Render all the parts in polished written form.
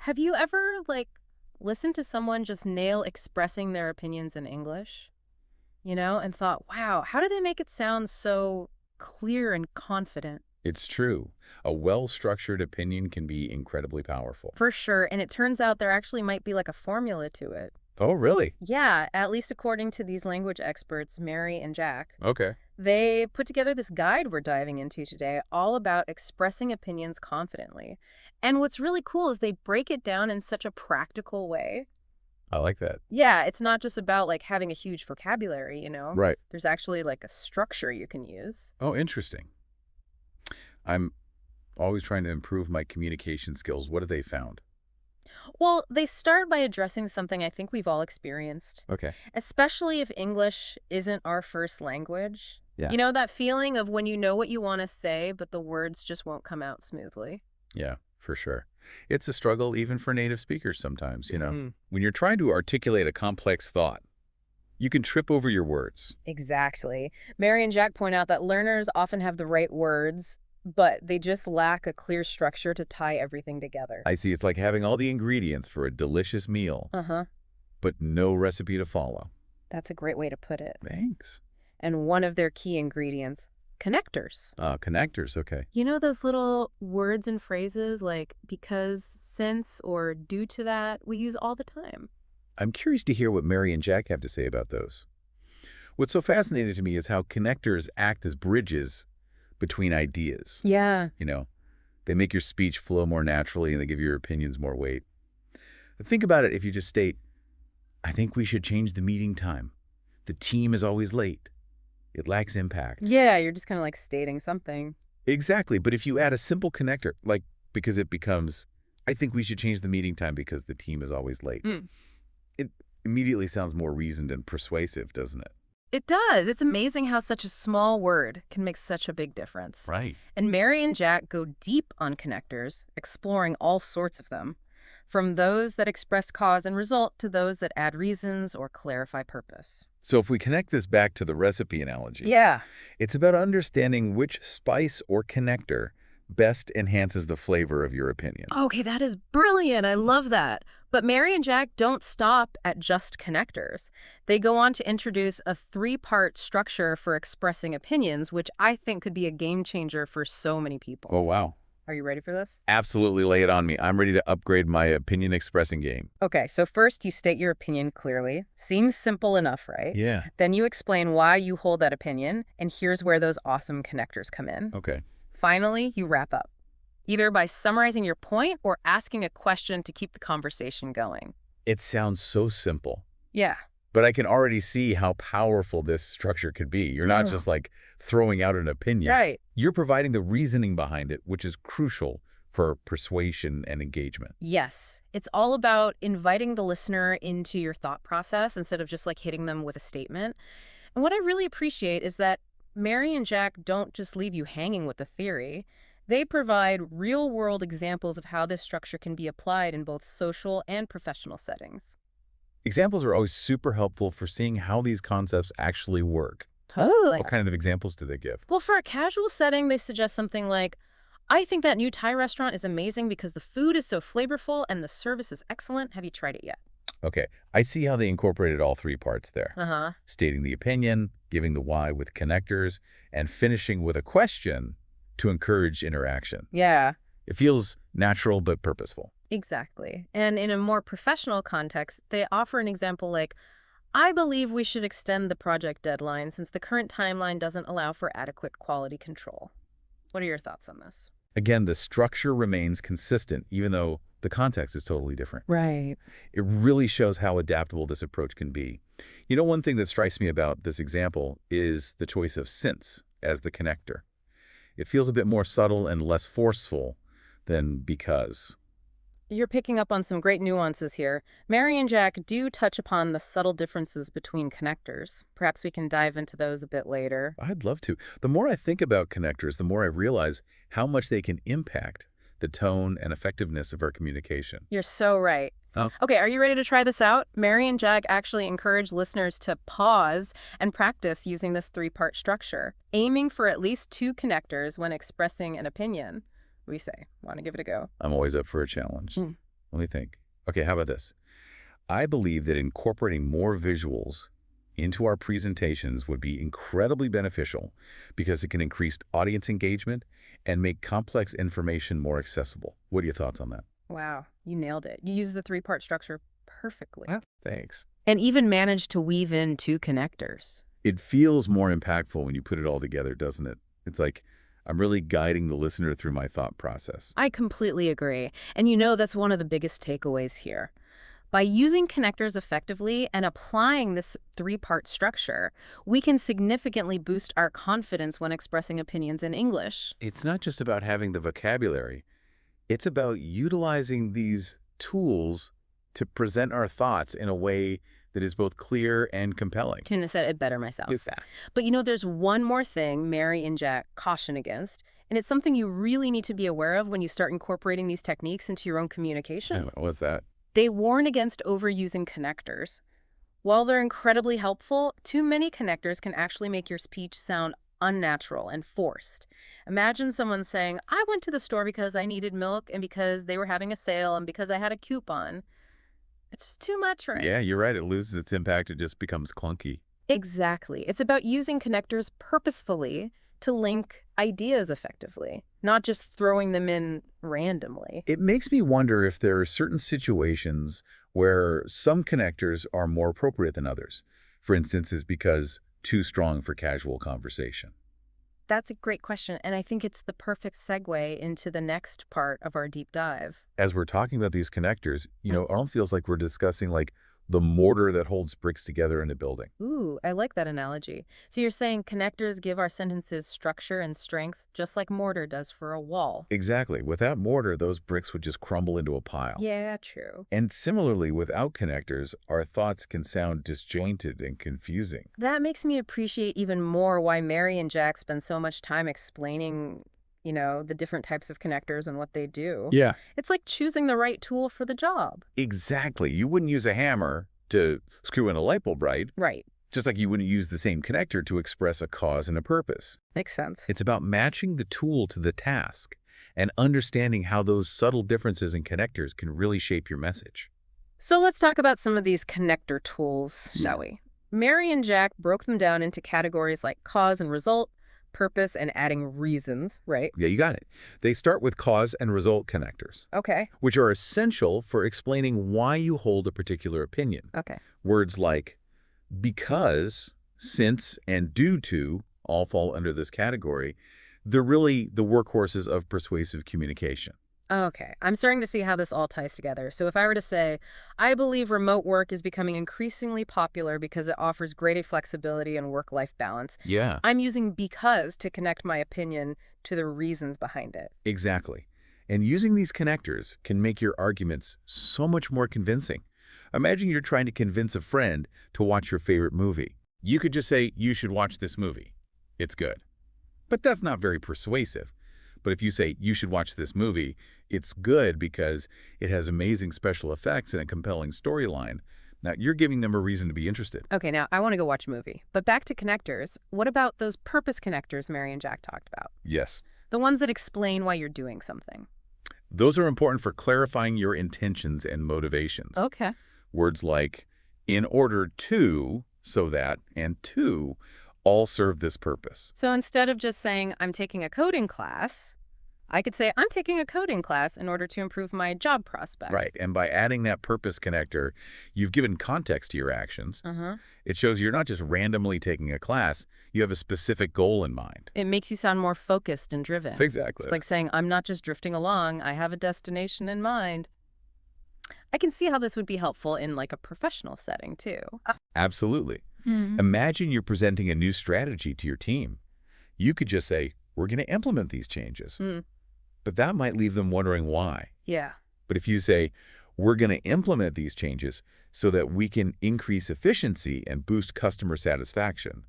Have you ever, listened to someone just nail expressing their opinions in English, and thought, wow, how do they make it sound so clear and confident? It's true. A well-structured opinion can be incredibly powerful. For sure. And it turns out there actually might be like a formula to it. Oh, really? Yeah, at least according to these language experts, Mary and Jack. Okay. They put together this guide we're diving into today, all about expressing opinions confidently. And what's really cool is they break it down in such a practical way. I like that. Yeah, it's not just about having a huge vocabulary, Right. There's actually a structure you can use. Oh, interesting. I'm always trying to improve my communication skills. What have they found? Well, they start by addressing something I think we've all experienced, Okay. especially if English isn't our first language. Yeah. You know, that feeling of when you know what you want to say, but the words just won't come out smoothly. Yeah, for sure. It's a struggle even for native speakers sometimes. Hmm. When you're trying to articulate a complex thought, you can trip over your words. Exactly. Mary and Jack point out that learners often have the right words, but they just lack a clear structure to tie everything together. I see it's like having all the ingredients for a delicious meal, Uh-huh. but no recipe to follow. That's a great way to put it. Thanks. And one of their key ingredients, connectors. Connectors, okay. You know those little words and phrases like because, since, or due to that we use all the time? I'm curious to hear what Mary and Jack have to say about those. What's so fascinating to me is how connectors act as bridges between ideas. Yeah. You know, they make your speech flow more naturally and they give your opinions more weight. Think about it if you just state, I think we should change the meeting time. The team is always late. It lacks impact. Yeah, you're just kind of stating something. Exactly. But if you add a simple connector, like because it becomes, I think we should change the meeting time because the team is always late. Mm. It immediately sounds more reasoned and persuasive, doesn't it? It does. It's amazing how such a small word can make such a big difference. Right. And Mary and Jack go deep on connectors, exploring all sorts of them, from those that express cause and result to those that add reasons or clarify purpose. So if we connect this back to the recipe analogy, Yeah. it's about understanding which spice or connector best enhances the flavor of your opinion. Okay, that is brilliant. I love that. But Mary and Jack don't stop at just connectors. They go on to introduce a three-part structure for expressing opinions, which I think could be a game changer for so many people. Oh, wow. Are you ready for this? Absolutely lay it on me. I'm ready to upgrade my opinion expressing game. Okay, so first you state your opinion clearly. Seems simple enough, right? Yeah. Then you explain why you hold that opinion, and here's where those awesome connectors come in. Okay. Finally, you wrap up, either by summarizing your point or asking a question to keep the conversation going. It sounds so simple, Yeah. but I can already see how powerful this structure could be. You're not Yeah. just like throwing out an opinion. Right. You're providing the reasoning behind it, which is crucial for persuasion and engagement. Yes. It's all about inviting the listener into your thought process instead of just hitting them with a statement. And what I really appreciate is that Mary and Jack don't just leave you hanging with the theory. They provide real-world examples of how this structure can be applied in both social and professional settings. Examples are always super helpful for seeing how these concepts actually work. Totally. What kind of examples do they give? Well, for a casual setting, they suggest something like, I think that new Thai restaurant is amazing because the food is so flavorful and the service is excellent. Have you tried it yet? Okay, I see how they incorporated all three parts there. Uh-huh. Stating the opinion, giving the why with connectors, and finishing with a question to encourage interaction. Yeah. It feels natural but purposeful. Exactly. And in a more professional context, they offer an example like, I believe we should extend the project deadline since the current timeline doesn't allow for adequate quality control. What are your thoughts on this? Again, the structure remains consistent even though the context is totally different. Right. It really shows how adaptable this approach can be. You know, one thing that strikes me about this example is the choice of since as the connector. It feels a bit more subtle and less forceful than because. You're picking up on some great nuances here. Mary and Jack do touch upon the subtle differences between connectors. Perhaps we can dive into those a bit later. I'd love to. The more I think about connectors, the more I realize how much they can impact the tone and effectiveness of our communication. You're so right. Oh. Okay, are you ready to try this out? Mary and Jack actually encourage listeners to pause and practice using this three-part structure, aiming for at least two connectors when expressing an opinion. We say, want to give it a go? I'm always up for a challenge. Mm. Let me think. Okay, how about this? I believe that incorporating more visuals into our presentations would be incredibly beneficial because it can increase audience engagement and make complex information more accessible. What are your thoughts on that? Wow, you nailed it. You used the three-part structure perfectly. Well, thanks. And even managed to weave in two connectors. It feels more impactful when you put it all together, doesn't it? It's like I'm really guiding the listener through my thought process. I completely agree. And that's one of the biggest takeaways here. By using connectors effectively and applying this three-part structure, we can significantly boost our confidence when expressing opinions in English. It's not just about having the vocabulary. It's about utilizing these tools to present our thoughts in a way that is both clear and compelling. Couldn't have said it better myself. Is that? But there's one more thing Mary and Jack caution against, and it's something you really need to be aware of when you start incorporating these techniques into your own communication. What's that? They warn against overusing connectors. While they're incredibly helpful, too many connectors can actually make your speech sound unnatural and forced. Imagine someone saying, I went to the store because I needed milk and because they were having a sale and because I had a coupon. It's just too much, right? Yeah, you're right. It loses its impact. It just becomes clunky. Exactly. It's about using connectors purposefully to link ideas effectively, not just throwing them in randomly. It makes me wonder if there are certain situations where some connectors are more appropriate than others. For instance, is because too strong for casual conversation. That's a great question, and I think it's the perfect segue into the next part of our deep dive. As we're talking about these connectors, it almost feels like we're discussing like the mortar that holds bricks together in a building. Ooh, I like that analogy. So you're saying connectors give our sentences structure and strength, just like mortar does for a wall. Exactly. Without mortar, those bricks would just crumble into a pile. Yeah, true. And similarly, without connectors, our thoughts can sound disjointed and confusing. That makes me appreciate even more why Mary and Jack spend so much time explaining, the different types of connectors and what they do. Yeah. It's like choosing the right tool for the job. Exactly. You wouldn't use a hammer to screw in a light bulb, right? Right. Just like you wouldn't use the same connector to express a cause and a purpose. Makes sense. It's about matching the tool to the task and understanding how those subtle differences in connectors can really shape your message. So let's talk about some of these connector tools, shall we? Mary and Jack broke them down into categories like cause and result, purpose, and adding reasons, right? Yeah, you got it. They start with cause and result connectors, Okay. which are essential for explaining why you hold a particular opinion. Okay. Words like because, since, and due to all fall under this category. They're really the workhorses of persuasive communication. Okay, I'm starting to see how this all ties together. So if I were to say, I believe remote work is becoming increasingly popular because it offers greater flexibility and work-life balance, Yeah, I'm using because to connect my opinion to the reasons behind it. exactly. And using these connectors can make your arguments so much more convincing. Imagine you're trying to convince a friend to watch your favorite movie. You could just say, you should watch this movie. It's good. But that's not very persuasive. But if you say, you should watch this movie, it's good because it has amazing special effects and a compelling storyline. Now, you're giving them a reason to be interested. Okay, now I want to go watch a movie. But back to connectors, what about those purpose connectors Mary and Jack talked about? Yes. The ones that explain why you're doing something. Those are important for clarifying your intentions and motivations. Okay. Words like, in order to, so that, and to all serve this purpose. So instead of just saying, I'm taking a coding class, I could say, I'm taking a coding class in order to improve my job prospects. Right. And by adding that purpose connector, you've given context to your actions. It shows you're not just randomly taking a class, you have a specific goal in mind. It makes you sound more focused and driven. Exactly. It's like saying, I'm not just drifting along, I have a destination in mind. I can see how this would be helpful in like a professional setting too. Absolutely. Imagine you're presenting a new strategy to your team. You could just say, we're going to implement these changes. But that might leave them wondering why. Yeah. But if you say, we're going to implement these changes so that we can increase efficiency and boost customer satisfaction,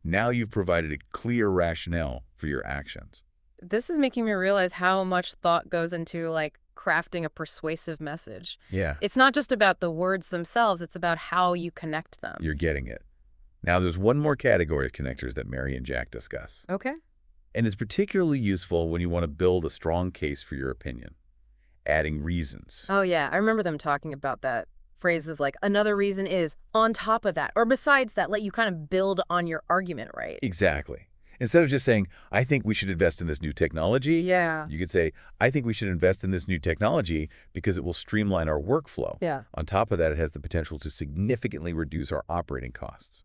now you've provided a clear rationale for your actions. This is making me realize how much thought goes into like crafting a persuasive message. Yeah, It's not just about the words themselves, it's about how you connect them. you're getting it. Now, there's one more category of connectors that Mary and Jack discuss. Okay. And it's particularly useful when you want to build a strong case for your opinion. adding reasons. Oh, yeah. I remember them talking about that. Phrases like, another reason is on top of that, or besides that, let you kind of build on your argument, right? Exactly. Instead of just saying, I think we should invest in this new technology, Yeah. you could say, I think we should invest in this new technology because it will streamline our workflow. Yeah. On top of that, it has the potential to significantly reduce our operating costs.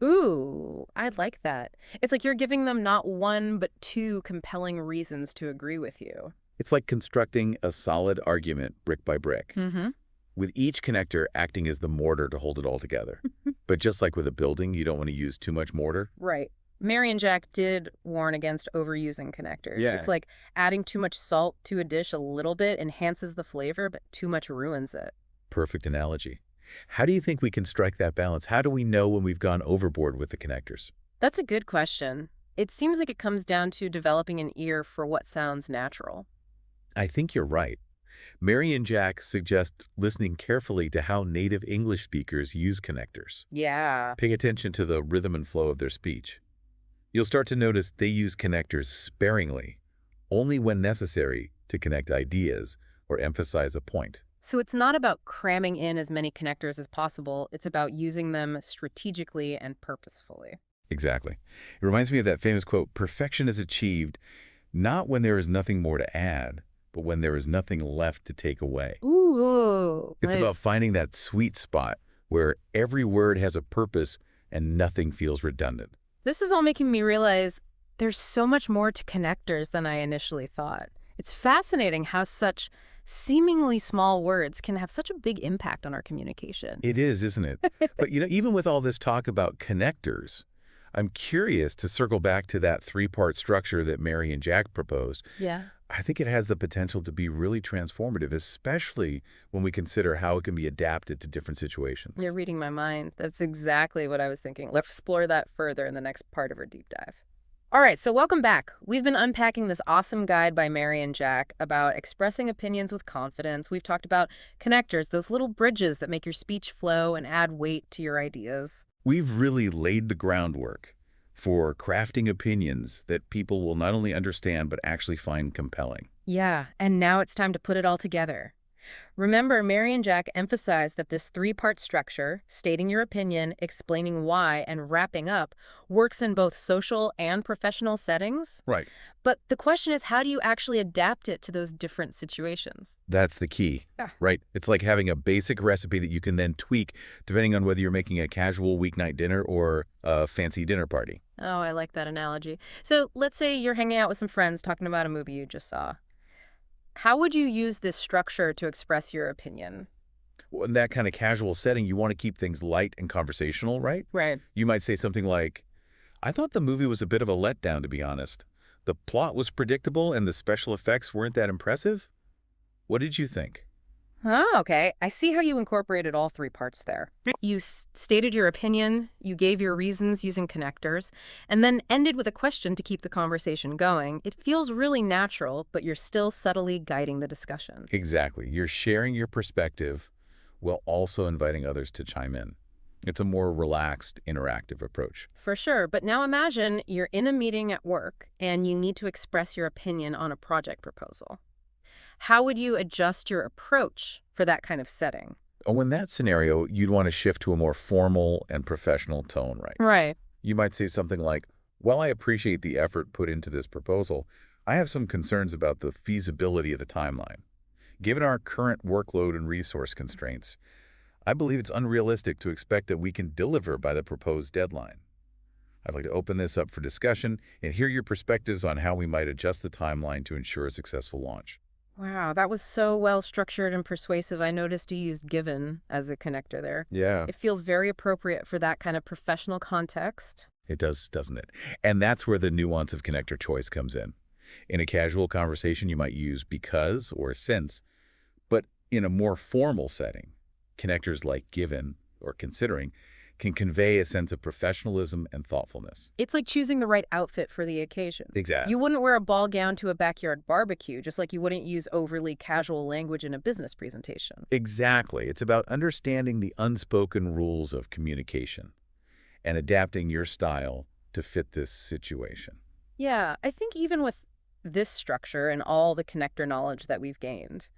Ooh, I like that. It's like you're giving them not one, but two compelling reasons to agree with you. It's like constructing a solid argument brick by brick, Mm-hmm. with each connector acting as the mortar to hold it all together. But just like with a building, you don't want to use too much mortar. Right. Mary and Jack did warn against overusing connectors. Yeah. It's like adding too much salt to a dish a little bit enhances the flavor, but too much ruins it. Perfect analogy. How do you think we can strike that balance? How do we know when we've gone overboard with the connectors? That's a good question. It seems like it comes down to developing an ear for what sounds natural. I think you're right. Mary and Jack suggest listening carefully to how native English speakers use connectors. Yeah. Pay attention to the rhythm and flow of their speech. You'll start to notice they use connectors sparingly, only when necessary to connect ideas or emphasize a point. So it's not about cramming in as many connectors as possible. It's about using them strategically and purposefully. Exactly. It reminds me of that famous quote, perfection is achieved not when there is nothing more to add, but when there is nothing left to take away. Ooh. It's about finding that sweet spot where every word has a purpose and nothing feels redundant. This is all making me realize there's so much more to connectors than I initially thought. It's fascinating how such seemingly small words can have such a big impact on our communication. It is, isn't it? But, even with all this talk about connectors, I'm curious to circle back to that three-part structure that Mary and Jack proposed. Yeah. I think it has the potential to be really transformative, especially when we consider how it can be adapted to different situations. You're reading my mind. That's exactly what I was thinking. Let's explore that further in the next part of our deep dive. All right, so welcome back. We've been unpacking this awesome guide by Mary and Jack about expressing opinions with confidence. We've talked about connectors, those little bridges that make your speech flow and add weight to your ideas. We've really laid the groundwork for crafting opinions that people will not only understand but actually find compelling. Yeah, and now it's time to put it all together. Remember, Mary and Jack emphasized that this three-part structure, stating your opinion, explaining why, and wrapping up, works in both social and professional settings. Right. But the question is, how do you actually adapt it to those different situations? That's the key, Yeah. right? It's like having a basic recipe that you can then tweak depending on whether you're making a casual weeknight dinner or a fancy dinner party. Oh, I like that analogy. So let's say you're hanging out with some friends talking about a movie you just saw. How would you use this structure to express your opinion? Well, in that kind of casual setting, you want to keep things light and conversational, right? Right. You might say something like, I thought the movie was a bit of a letdown, to be honest. The plot was predictable and the special effects weren't that impressive. What did you think? Oh, okay. I see how you incorporated all three parts there. You stated your opinion, you gave your reasons using connectors, and then ended with a question to keep the conversation going. It feels really natural, but you're still subtly guiding the discussion. Exactly. You're sharing your perspective while also inviting others to chime in. It's a more relaxed, interactive approach. For sure, but now imagine you're in a meeting at work and you need to express your opinion on a project proposal. How would you adjust your approach for that kind of setting? Oh, in that scenario, you'd want to shift to a more formal and professional tone, right? Right. You might say something like, while I appreciate the effort put into this proposal, I have some concerns about the feasibility of the timeline. Given our current workload and resource constraints, I believe it's unrealistic to expect that we can deliver by the proposed deadline. I'd like to open this up for discussion and hear your perspectives on how we might adjust the timeline to ensure a successful launch. Wow, that was so well structured and persuasive. I noticed you used given as a connector there. Yeah. It feels very appropriate for that kind of professional context. It does, doesn't it? And that's where the nuance of connector choice comes in. In a casual conversation, you might use because or since, but in a more formal setting, connectors like given or considering can convey a sense of professionalism and thoughtfulness. It's like choosing the right outfit for the occasion. Exactly. You wouldn't wear a ball gown to a backyard barbecue, just like you wouldn't use overly casual language in a business presentation. Exactly. It's about understanding the unspoken rules of communication and adapting your style to fit this situation. Yeah, I think even with this structure and all the connector knowledge that we've gained,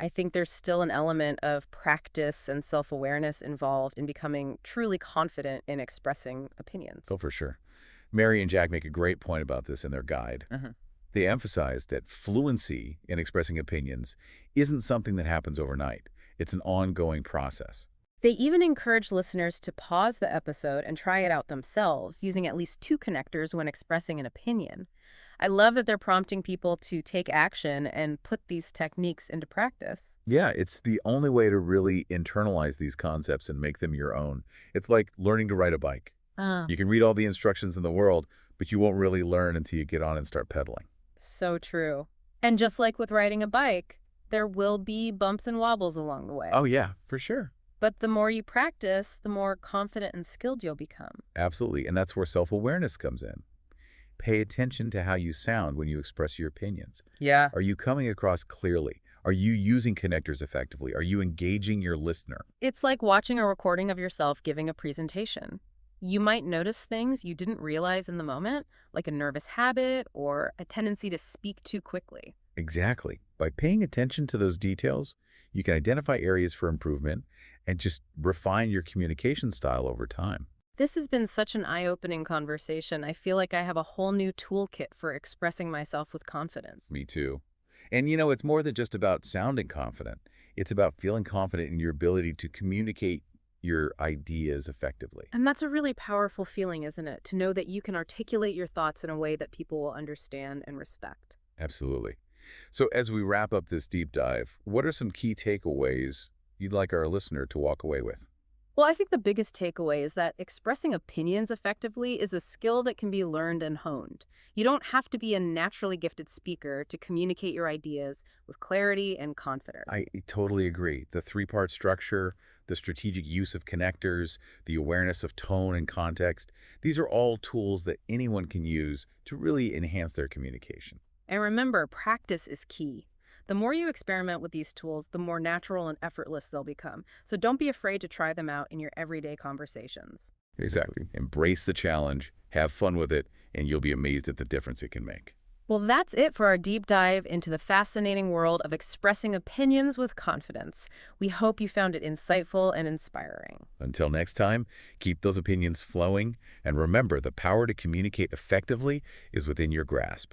I think there's still an element of practice and self-awareness involved in becoming truly confident in expressing opinions. Oh, for sure. Mary and Jack make a great point about this in their guide. Mhm. They emphasize that fluency in expressing opinions isn't something that happens overnight. It's an ongoing process. They even encourage listeners to pause the episode and try it out themselves, using at least two connectors when expressing an opinion. I love that they're prompting people to take action and put these techniques into practice. Yeah, it's the only way to really internalize these concepts and make them your own. It's like learning to ride a bike. Ah, You can read all the instructions in the world, but you won't really learn until you get on and start pedaling. so true. And just like with riding a bike, there will be bumps and wobbles along the way. Oh, yeah, for sure. But the more you practice, the more confident and skilled you'll become. Absolutely. And that's where self-awareness comes in. Pay attention to how you sound when you express your opinions. Yeah. Are you coming across clearly? Are you using connectors effectively? Are you engaging your listener? It's like watching a recording of yourself giving a presentation. You might notice things you didn't realize in the moment, like a nervous habit or a tendency to speak too quickly. Exactly. By paying attention to those details, you can identify areas for improvement and just refine your communication style over time. This has been such an eye-opening conversation. I feel like I have a whole new toolkit for expressing myself with confidence. Me too. And it's more than just about sounding confident. It's about feeling confident in your ability to communicate your ideas effectively. And that's a really powerful feeling, isn't it? To know that you can articulate your thoughts in a way that people will understand and respect. Absolutely. So as we wrap up this deep dive, what are some key takeaways you'd like our listener to walk away with? Well, I think the biggest takeaway is that expressing opinions effectively is a skill that can be learned and honed. You don't have to be a naturally gifted speaker to communicate your ideas with clarity and confidence. I totally agree. The three-part structure, the strategic use of connectors, the awareness of tone and context, these are all tools that anyone can use to really enhance their communication. And remember, practice is key. The more you experiment with these tools, the more natural and effortless they'll become. So don't be afraid to try them out in your everyday conversations. Exactly. Embrace the challenge, have fun with it, and you'll be amazed at the difference it can make. Well, that's it for our deep dive into the fascinating world of expressing opinions with confidence. We hope you found it insightful and inspiring. Until next time, keep those opinions flowing, and remember, the power to communicate effectively is within your grasp.